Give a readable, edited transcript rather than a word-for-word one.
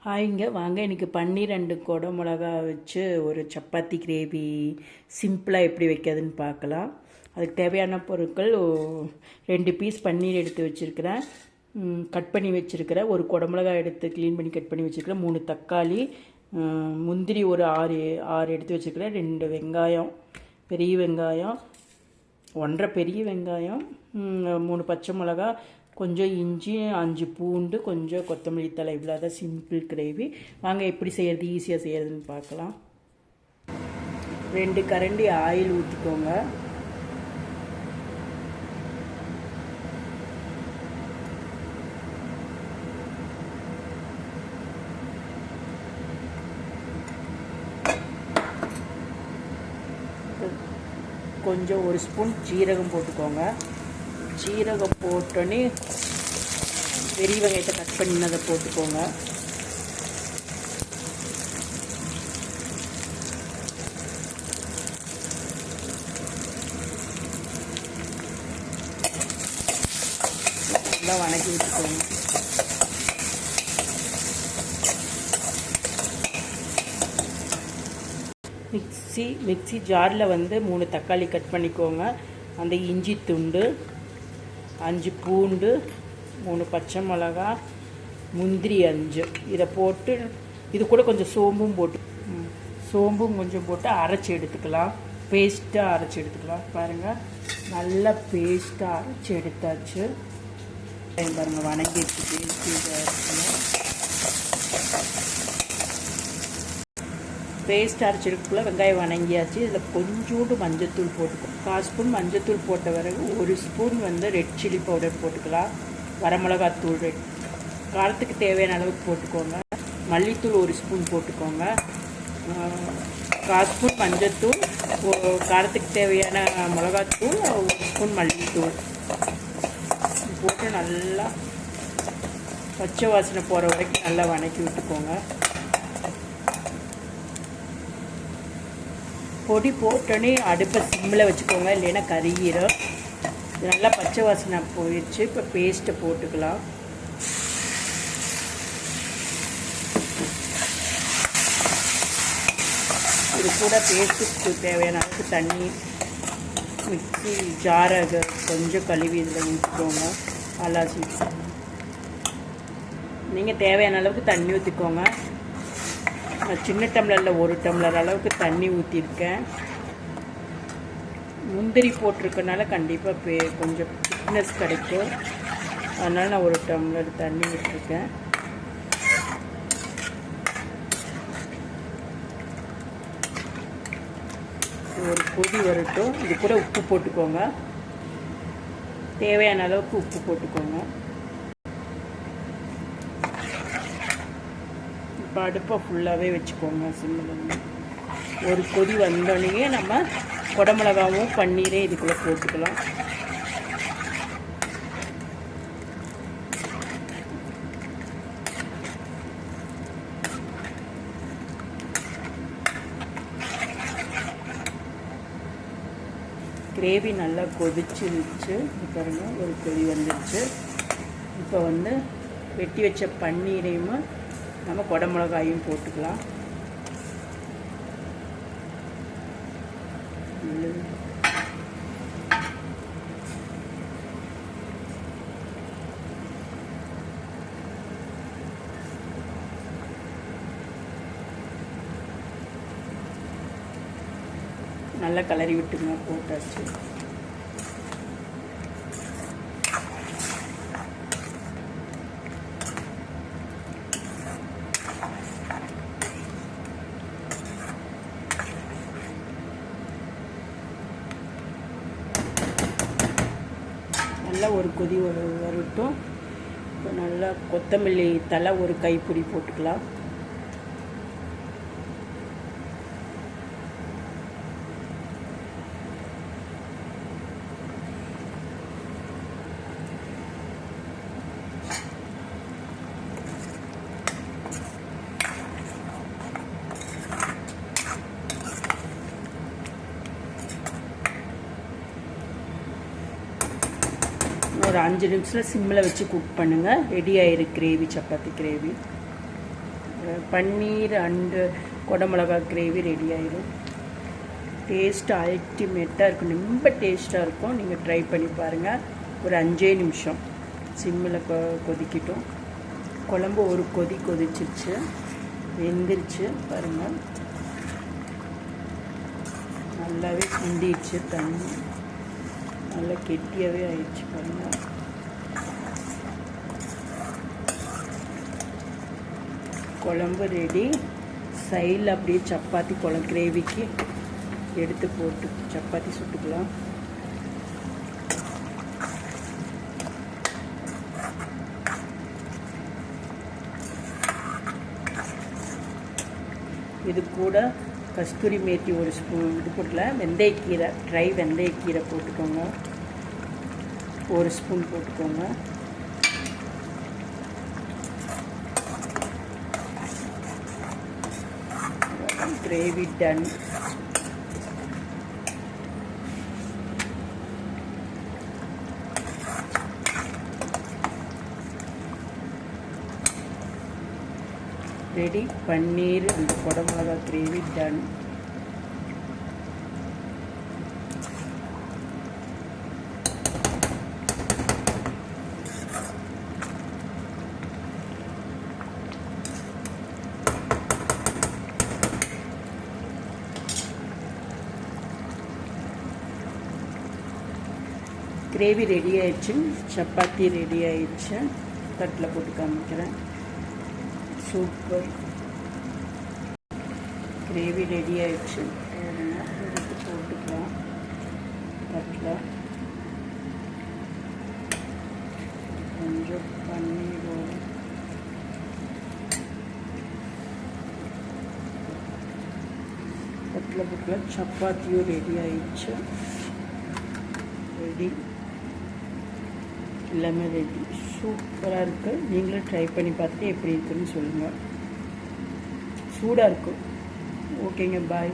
ஹாய்ங்க வாங்க இன்றைக்கி பன்னீர் ரெண்டு கொடை மிளகா வச்சு ஒரு சப்பாத்தி கிரேவி சிம்பிளாக எப்படி வைக்கிறதுன்னு பார்க்கலாம். அதுக்கு தேவையான பொருட்கள் 2 பீஸ் பன்னீர் எடுத்து வச்சுருக்கிறேன், கட் பண்ணி வச்சுருக்கிறேன். ஒரு கொடை மிளகா எடுத்து க்ளீன் பண்ணி கட் பண்ணி வச்சுருக்கிறேன். 3 தக்காளி, முந்திரி ஒரு 6 எடுத்து வச்சுருக்கிறேன். 2 வெங்காயம், பெரிய வெங்காயம், 1.5 பெரிய வெங்காயம், 3 பச்சை மிளகா, கொஞ்சம் இஞ்சி, 5 பூண்டு, கொஞ்சம் கொத்தமல்லி தழை. இவ்வளோ தான் சிம்பிள் கிரேவி. வாங்க எப்படி செய்கிறது, ஈஸியாக செய்கிறதுன்னு பார்க்கலாம். 2 கரண்டி ஆயில் ஊற்றிக்கோங்க. கொஞ்சம் 1 ஸ்பூன் ஜீரகம் போட்டுக்கோங்க. ஜீரகம் போட்டோன்னே பெரிய வெங்காயத்தை கட் பண்ணினதை போட்டுக்கோங்க. நல்லா வணக்கி விட்டுக்கோங்க. மிக்ஸி ஜாரில் 3 தக்காளி கட் பண்ணிக்கோங்க. அந்த இஞ்சி துண்டு, 5 பூண்டு, 3 பச்சை மிளகா, முந்திரி 5 இதை போட்டு, இது கூட கொஞ்சம் சோம்பும் கொஞ்சம் போட்டு அரைச்சி எடுத்துக்கலாம். பேஸ்ட்டாக அரைச்சி எடுத்துக்கலாம். பாருங்கள், நல்லா பேஸ்ட்டாக அரைச்சி எடுத்தாச்சு. பாருங்கள், வணங்கிடுச்சு. பேஸ்ட் அரைச்சிருக்குள்ள வெங்காயம் வணங்கியாச்சு. இதில் கொஞ்சோண்டு மஞ்சத்தூள் போட்டுக்கணும். 1/4 ஸ்பூன் மஞ்சத்தூள் போட்ட பிறகு 1 ஸ்பூன் ரெட் சில்லி பவுடர் போட்டுக்கலாம். வரமிளகாத்தூள் காரத்துக்கு தேவையான அளவுக்கு போட்டுக்கோங்க. மல்லித்தூள் 1 ஸ்பூன் போட்டுக்கோங்க. 1/4 ஸ்பூன் மஞ்சத்தூள், காரத்துக்கு தேவையான மிளகாத்தூள், 1 ஸ்பூன் மல்லித்தூள் போட்டு நல்லா பச்சை வாசனை போகிற வரைக்கும் நல்லா வணக்கி விட்டுக்கோங்க. பொடி போட்டோன்னே அடுப்பை சிம்மில் வச்சுக்கோங்க, இல்லைன்னா கருகிரும். இது நல்லா பச்சை வாசனை போயிடுச்சு. இப்போ பேஸ்ட்டை போட்டுக்கலாம். இது கூட பேஸ்ட்டுக்கு தேவையான அளவுக்கு தண்ணி, மிக்ஸி ஜாரை கொஞ்சம் கழுவி இதில் ஊற்றிக்கோங்க. அலாசி நீங்கள் தேவையான அளவுக்கு தண்ணி ஊற்றிக்கோங்க. நான் சின்ன டம்ளரில் 1 டம்ளர் அளவுக்கு தண்ணி ஊற்றிருக்கேன். முந்திரி போட்டிருக்கனால கண்டிப்பாக கொஞ்சம் திக்னஸ் கிடைக்கும். அதனால் நான் 1 டம்ளர் தண்ணி விட்டுருக்கேன். ஒரு கொதி வரட்டும். இது கூட உப்பு போட்டுக்கோங்க. தேவையான அளவுக்கு உப்பு போட்டுக்கோங்க. இப்போ அடுப்பை ஃபுல்லாகவே வச்சுக்கோங்க சிம்மில். ஒரு கொதி வந்தோடனே நம்ம குடமிளகாவும் பன்னீரே இதுக்குள்ளே போட்டுக்கலாம். கிரேவி நல்லா கொதிச்சிருச்சு. பாருங்க, ஒரு கொதி வந்துடுச்சு. இப்போ வெட்டி வச்ச பன்னீரையும் நம்ம குடமிளகாயும் போட்டுக்கலாம். நல்லா கலரி விட்டுங்க. போட்டாச்சு. நல்லா ஒரு கொதி வரட்டும். இப்போ நல்லா கொத்தமல்லி தழை 1 கைப்பிடி போட்டுக்கலாம். ஒரு 5 நிமிஷத்தில் சிம்மில் வச்சு குக் பண்ணுங்கள். ரெடி ஆயிருக்கு gravy, chapati gravy. Paneer and குடமிளகா கிரேவி ரெடி ஆயிடும். டேஸ்ட் அல்டிமேட்டாக இருக்கும், ரொம்ப டேஸ்ட்டாக இருக்கும். நீங்கள் ட்ரை பண்ணி பாருங்கள். ஒரு 5 நிமிஷம் சிம்மில் கொதிக்கட்டும். குழம்பு ஒரு கொதிச்சிருச்சு, வெந்துருச்சு பாருங்கள். நல்லாவே கிண்டிடுச்சு, தண்ணி நல்லா கெட்டியாகவே ஆயிடுச்சு பாருங்கள். குழம்பு ரெடி. சைடில் அப்படியே சப்பாத்தி குழம்பு கிரேவிக்கு எடுத்து போட்டு சப்பாத்தி சுட்டுக்கலாம். இது கூட கஸ்தூரி மேத்தி ஒரு ஸ்பூன் இது போட்டுக்கலாம். வெந்தயக்கீரை, ட்ரை வெந்தயக்கீரை போட்டுக்கோங்க, 1 ஸ்பூன் போட்டுக்கோங்க. Gravy done. Ready. Paneer and குடமிளகா கிரேவி டன். கிரேவி ரெடி ஆயிடுச்சு, சப்பாத்தி ரெடி ஆயிடுச்சு. தட்டில் போட்டு காமிக்கிறேன். சூப்பர் கிரேவி ரெடி ஆயிடுச்சு. எடுத்து போட்டுக்கலாம் தட்டில். கொஞ்சம் பன்னீர் தட்டில் போட்டுக்கலாம். சப்பாத்தியும் ரெடி ஆயிடுச்சு. ரெடி, எல்லாமே ரெடி. சூப்பராக இருக்குது. நீங்களும் ட்ரை பண்ணி பார்த்துட்டு எப்படி இருக்குன்னு சொல்லுங்கள். சூடாக இருக்கும். ஓகேங்க, பாய்.